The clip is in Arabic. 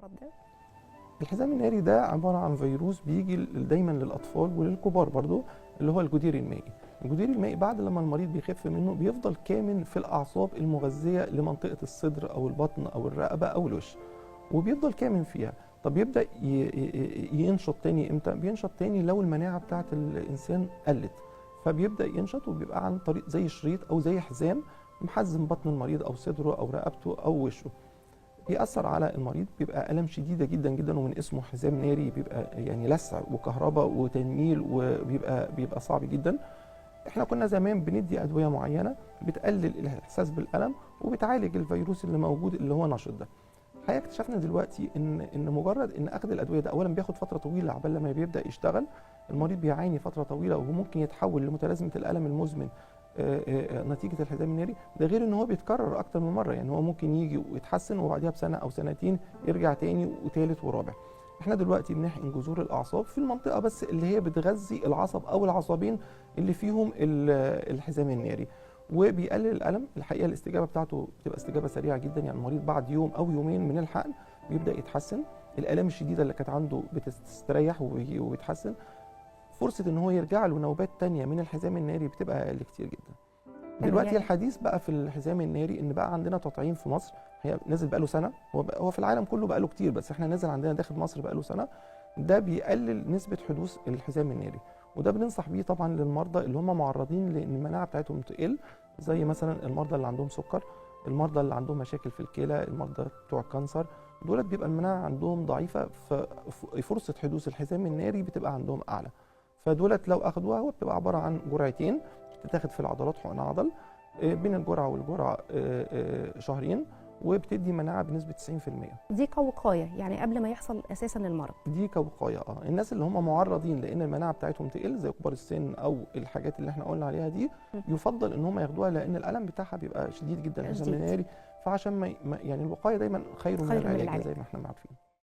المرض ده؟ الحزام الناري ده عباره عن فيروس بيجي دايما للاطفال وللكبار برضو، اللي هو الجدير المائي. الجدير المائي بعد لما المريض بيخف منه بيفضل كامن في الاعصاب المغذيه لمنطقه الصدر او البطن او الرقبه او الوش، وبيفضل كامن فيها. طب يبدا ينشط تاني امتى؟ بينشط تاني لو المناعه بتاعه الانسان قلت، فبيبدا ينشط وبيبقى عن طريق زي شريط او زي حزام محزم بطن المريض او صدره او رقبته او وشه. بيأثر على المريض، بيبقى ألم شديدة جدا جدا، ومن اسمه حزام ناري بيبقى يعني لسع وكهرباء وتنميل، وبيبقى صعب جدا. احنا كنا زمان بندي أدوية معينة بتقلل الإحساس بالألم وبتعالج الفيروس اللي موجود اللي هو نشط ده. الحقيقة اكتشفنا دلوقتي ان مجرد ان اخذ الادويه ده اولا بياخد فتره طويله عبال لما بيبدا يشتغل، المريض بيعاني فتره طويله وممكن يتحول لمتلازمه الالم المزمن نتيجه الحزام الناري ده، غير ان هو بيتكرر اكتر من مره. يعني هو ممكن يجي ويتحسن وبعديها بسنه او سنتين يرجع تاني وثالث ورابع. احنا دلوقتي بنحقن جذور الاعصاب في المنطقه بس اللي هي بتغذي العصب او العصبين اللي فيهم الحزام الناري، وبيقلل الالم. الحقيقه الاستجابه بتاعته بتبقى استجابه سريعه جدا، يعني المريض بعد يوم او يومين من الحقن بيبدا يتحسن، الالام الشديده اللي كانت عنده بتستريح وبيتحسن. فرصه ان هو يرجع له نوبات تانية من الحزام الناري بتبقى اقل كتير جدا. دلوقتي الحديث بقى في الحزام الناري ان بقى عندنا تطعيم في مصر، هي نزل بقى له سنه، هو في العالم كله بقى له كتير، بس احنا نزل عندنا داخل مصر بقى له سنه. ده بيقلل نسبه حدوث الحزام الناري، وده بننصح بيه طبعا للمرضى اللي هم معرضين لان المناعه بتاعتهم تقل، زي مثلا المرضى اللي عندهم سكر، المرضى اللي عندهم مشاكل في الكلى، المرضى بتوع الكانسر، دولت بيبقى المناعه عندهم ضعيفه، ففرصه حدوث الحزام الناري بتبقى عندهم اعلى. فدولت لو اخدوها هو بتبقى عباره عن جرعتين بتتاخد في العضلات، حقن عضل بين الجرعه والجرعه شهرين، وبتدي مناعه بنسبه 90%. دي كوقايه يعني قبل ما يحصل اساسا المرض؟ دي كوقايه. الناس اللي هم معرضين لان المناعه بتاعتهم تقل زي كبار السن او الحاجات اللي احنا قلنا عليها دي، يفضل ان هم ياخدوها لان الالم بتاعها بيبقى شديد جدا الحزام الناري. فعشان ما يعني الوقايه دايما خير من العلاج زي ما احنا عارفين.